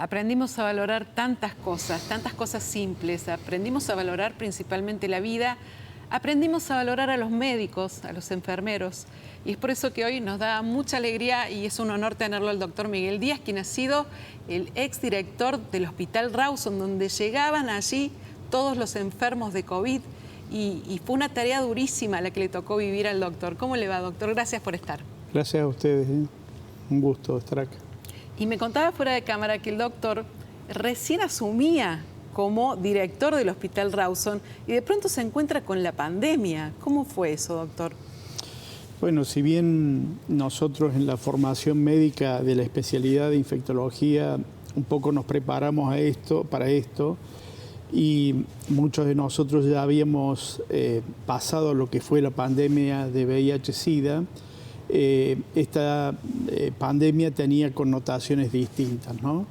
aprendimos a valorar tantas cosas simples, aprendimos a valorar principalmente la vida, aprendimos a valorar a los médicos, a los enfermeros, y es por eso que hoy nos da mucha alegría y es un honor tenerlo al doctor Miguel Díaz, quien ha sido el exdirector del Hospital Rawson, donde llegaban allí todos los enfermos de COVID, y fue una tarea durísima la que le tocó vivir al doctor. ¿Cómo le va, doctor? Gracias por estar. Gracias a ustedes, un gusto estar acá. Y me contaba fuera de cámara que el doctor recién asumía como director del Hospital Rawson y de pronto se encuentra con la pandemia. ¿Cómo fue eso, doctor? Bueno, si bien nosotros en la formación médica de la especialidad de infectología un poco nos preparamos para esto, y muchos de nosotros ya habíamos pasado lo que fue la pandemia de VIH-Sida, esta pandemia tenía connotaciones distintas, ¿no?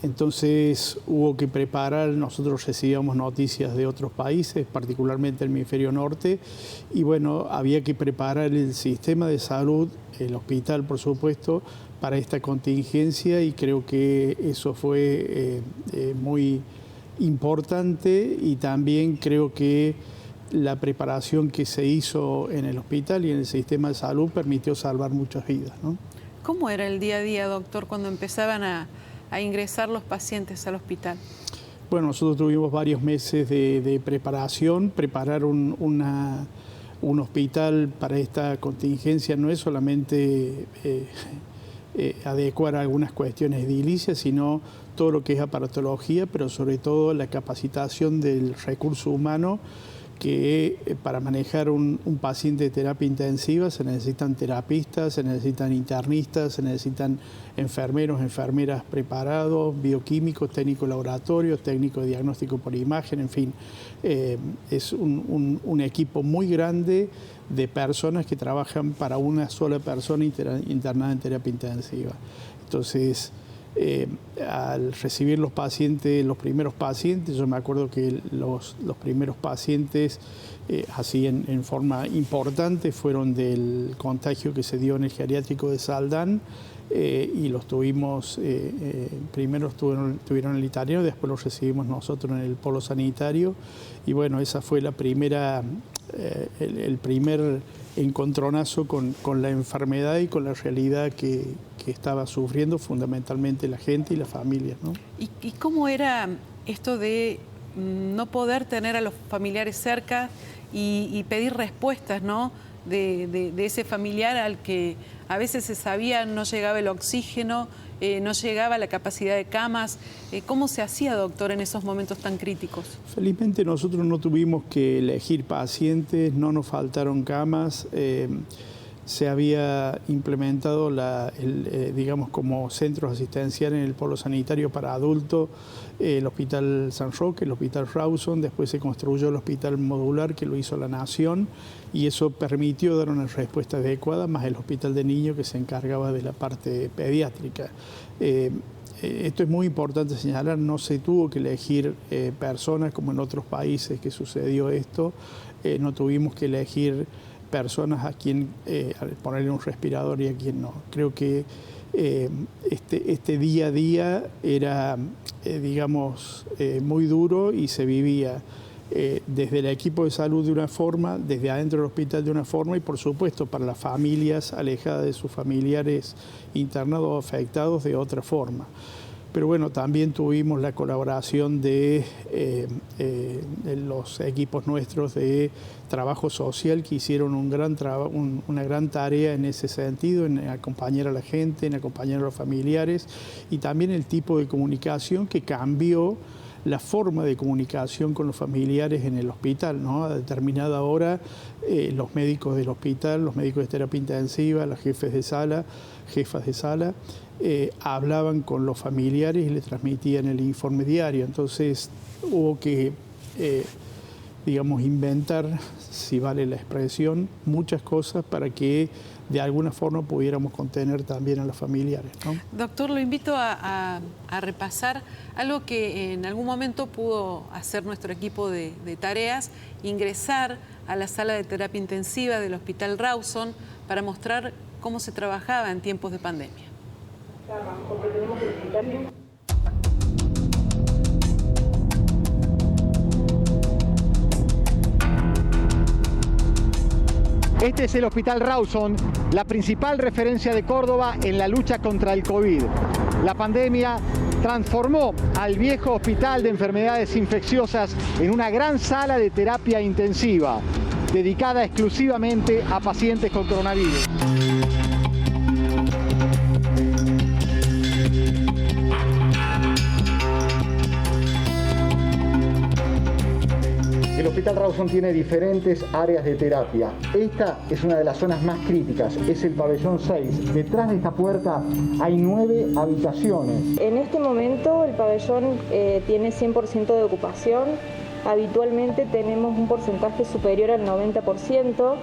Entonces hubo que preparar, nosotros recibíamos noticias de otros países, particularmente el hemisferio norte, y bueno, había que preparar el sistema de salud, el hospital por supuesto, para esta contingencia, y creo que eso fue muy importante, y también creo que la preparación que se hizo en el hospital y en el sistema de salud permitió salvar muchas vidas, ¿no? ¿Cómo era el día a día, doctor, cuando empezaban a ingresar los pacientes al hospital? Bueno, nosotros tuvimos varios meses de preparación. Preparar un hospital para esta contingencia no es solamente adecuar algunas cuestiones edilicias, sino todo lo que es aparatología, pero sobre todo la capacitación del recurso humano, que para manejar un paciente de terapia intensiva se necesitan terapistas, se necesitan internistas, se necesitan enfermeros, enfermeras preparados, bioquímicos, técnicos laboratorios, técnicos de diagnóstico por imagen, en fin. Es un equipo muy grande de personas que trabajan para una sola persona internada en terapia intensiva. Entonces, al recibir los pacientes, los primeros pacientes, yo me acuerdo que los primeros pacientes, así en forma importante, fueron del contagio que se dio en el geriátrico de Saldán, y los tuvimos, primero estuvieron en el italiano, después los recibimos nosotros en el polo sanitario, y bueno, esa fue la primera, el primer encontronazo con la enfermedad y con la realidad que estaba sufriendo fundamentalmente la gente y las familias, ¿no? ¿Y cómo era esto de no poder tener a los familiares cerca y pedir respuestas, ¿no? de ese familiar al que a veces se sabía no llegaba el oxígeno, no llegaba la capacidad de camas? ¿Cómo se hacía, doctor, en esos momentos tan críticos? Felizmente nosotros no tuvimos que elegir pacientes, no nos faltaron camas. Se había implementado digamos, como centros asistenciales en el polo sanitario para adultos, el Hospital San Roque, el Hospital Rawson, después se construyó el Hospital Modular, que lo hizo la Nación, y eso permitió dar una respuesta adecuada, más el Hospital de Niños, que se encargaba de la parte pediátrica. Esto es muy importante señalar, no se tuvo que elegir personas como en otros países que sucedió esto, no tuvimos que elegir personas a quien ponerle un respirador y a quien no. Creo que este día a día era, digamos, muy duro, y se vivía desde el equipo de salud de una forma, desde adentro del hospital de una forma, y por supuesto para las familias alejadas de sus familiares internados o afectados de otra forma. Pero bueno, también tuvimos la colaboración de los equipos nuestros de trabajo social, que hicieron una gran tarea en ese sentido, en acompañar a la gente, en acompañar a los familiares, y también el tipo de comunicación que cambió la forma de comunicación con los familiares en el hospital, ¿no? A determinada hora, los médicos del hospital, los médicos de terapia intensiva, los jefas de sala, hablaban con los familiares y les transmitían el informe diario. Entonces hubo que, digamos, inventar, si vale la expresión, muchas cosas para que de alguna forma pudiéramos contener también a los familiares, ¿no? Doctor, lo invito a repasar algo que en algún momento pudo hacer nuestro equipo de tareas: ingresar a la sala de terapia intensiva del Hospital Rawson para mostrar cómo se trabajaba en tiempos de pandemia. porque tenemos que explicarle. Este es el Hospital Rawson, la principal referencia de Córdoba en la lucha contra el COVID. La pandemia transformó al viejo hospital de enfermedades infecciosas en una gran sala de terapia intensiva, dedicada exclusivamente a pacientes con coronavirus. El Hospital Rawson tiene diferentes áreas de terapia. Esta es una de las zonas más críticas, es el pabellón 6. Detrás de esta puerta hay 9 habitaciones. En este momento el pabellón tiene 100% de ocupación. Habitualmente tenemos un porcentaje superior al 90%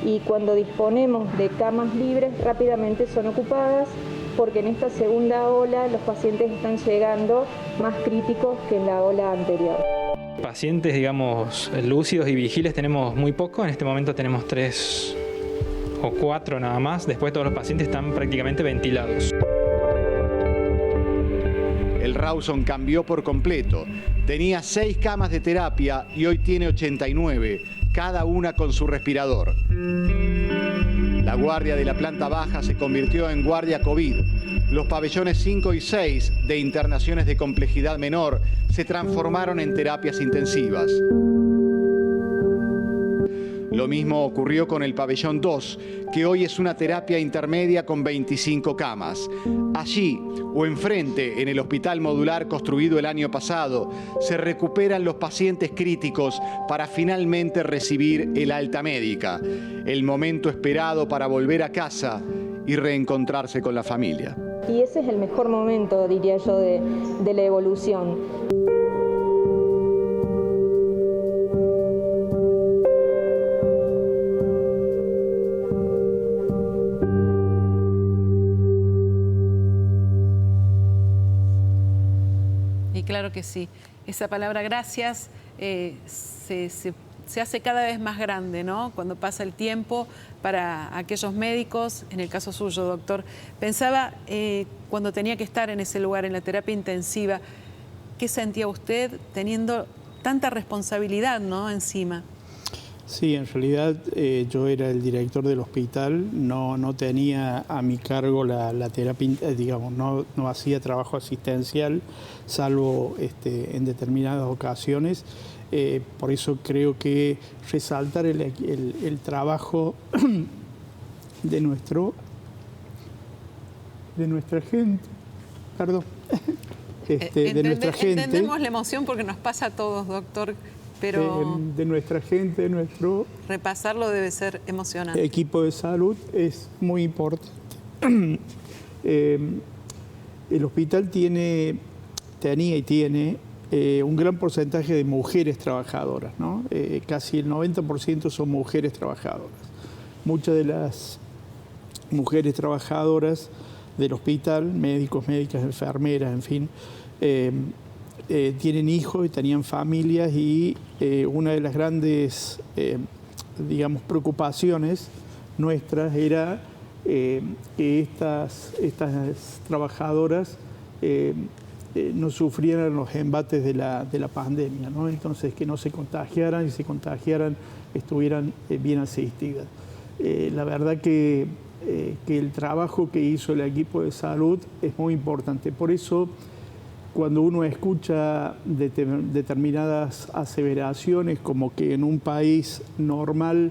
y cuando disponemos de camas libres rápidamente son ocupadas porque en esta segunda ola los pacientes están llegando más críticos que en la ola anterior. Pacientes, digamos, lúcidos y vigiles tenemos muy poco. En este momento tenemos 3 o 4 nada más. Después todos los pacientes están prácticamente ventilados. El Rawson cambió por completo. Tenía 6 camas de terapia y hoy tiene 89, cada una con su respirador. La guardia de la planta baja se convirtió en guardia COVID. Los pabellones 5 y 6 de internaciones de complejidad menor se transformaron en terapias intensivas. Lo mismo ocurrió con el pabellón 2, que hoy es una terapia intermedia con 25 camas. Allí, o enfrente, en el hospital modular construido el año pasado, se recuperan los pacientes críticos para finalmente recibir el alta médica, el momento esperado para volver a casa y reencontrarse con la familia. Y ese es el mejor momento, diría yo, de la evolución. Y claro que sí, esa palabra gracias se hace cada vez más grande, ¿no? Cuando pasa el tiempo para aquellos médicos, en el caso suyo, doctor. Pensaba cuando tenía que estar en ese lugar, en la terapia intensiva, ¿qué sentía usted teniendo tanta responsabilidad, ¿no?, encima? Sí, en realidad yo era el director del hospital, no tenía a mi cargo la terapia, digamos, no hacía trabajo asistencial, salvo en determinadas ocasiones. Por eso creo que resaltar el trabajo de nuestra gente, perdón, de nuestra gente. Entendemos la emoción porque nos pasa a todos, doctor. Pero de nuestra gente, de nuestro repasarlo debe ser emocionante. Equipo de salud es muy importante. El hospital tenía y tiene un gran porcentaje de mujeres trabajadoras, ¿no? Casi el 90% son mujeres trabajadoras. Muchas de las mujeres trabajadoras del hospital, médicos, médicas, enfermeras, en fin, tienen hijos y tenían familias y una de las grandes, digamos, preocupaciones nuestras era que estas trabajadoras no sufrieran los embates de la pandemia, ¿no? Entonces, que no se contagiaran y si contagiaran estuvieran bien asistidas. La verdad que el trabajo que hizo el equipo de salud es muy importante. Por eso, cuando uno escucha determinadas aseveraciones como que en un país normal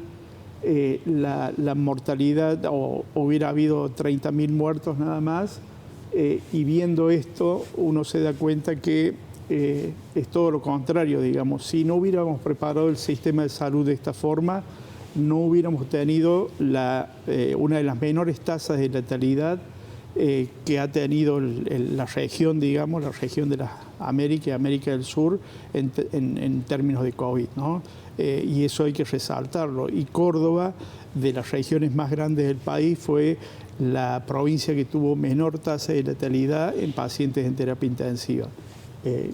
la mortalidad o hubiera habido 30.000 muertos nada más, y viendo esto uno se da cuenta que es todo lo contrario, digamos. Si no hubiéramos preparado el sistema de salud de esta forma, no hubiéramos tenido una de las menores tasas de letalidad que ha tenido la región, digamos, la región de las Américas y América del Sur en términos de COVID, ¿no? Y eso hay que resaltarlo. Y Córdoba, de las regiones más grandes del país, fue la provincia que tuvo menor tasa de letalidad en pacientes en terapia intensiva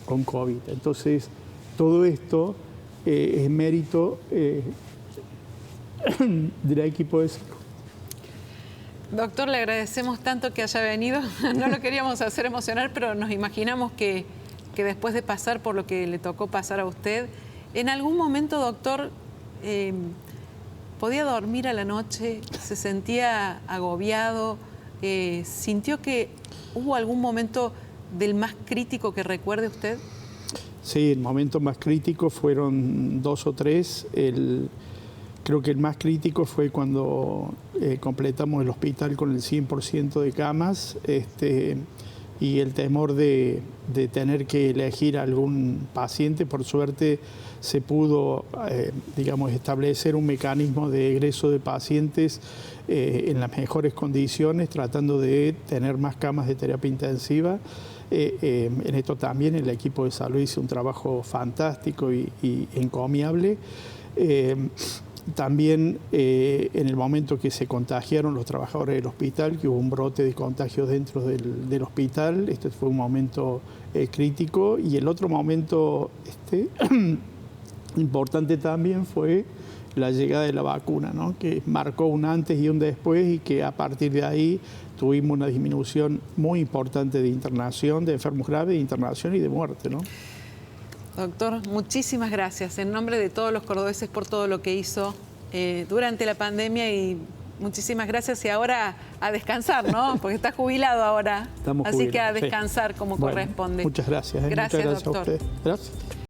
con COVID. Entonces, todo esto es mérito del equipo de salud. Doctor, le agradecemos tanto que haya venido. No lo queríamos hacer emocionar, pero nos imaginamos que después de pasar por lo que le tocó pasar a usted, en algún momento, doctor, ¿podía dormir a la noche? ¿Se sentía agobiado? ¿Sintió que hubo algún momento del más crítico que recuerde usted? Sí, el momento más crítico fueron 2 o 3. Creo que el más crítico fue cuando completamos el hospital con el 100% de camas y el temor de tener que elegir algún paciente. Por suerte se pudo, digamos, establecer un mecanismo de egreso de pacientes en las mejores condiciones, tratando de tener más camas de terapia intensiva. En esto también el equipo de salud hizo un trabajo fantástico y encomiable. También en el momento que se contagiaron los trabajadores del hospital, que hubo un brote de contagios dentro del hospital, este fue un momento crítico. Y el otro momento importante también fue la llegada de la vacuna, ¿no? Que marcó un antes y un después, y que a partir de ahí tuvimos una disminución muy importante de internación, de enfermos graves, de internación y de muerte, ¿no? Doctor, muchísimas gracias en nombre de todos los cordobeses por todo lo que hizo durante la pandemia, y muchísimas gracias. Y ahora a descansar, ¿no? Porque está jubilado ahora. Estamos así jubilados, que a descansar como Bueno, corresponde. muchas gracias. Gracias, Muchas gracias doctor. a usted. Gracias.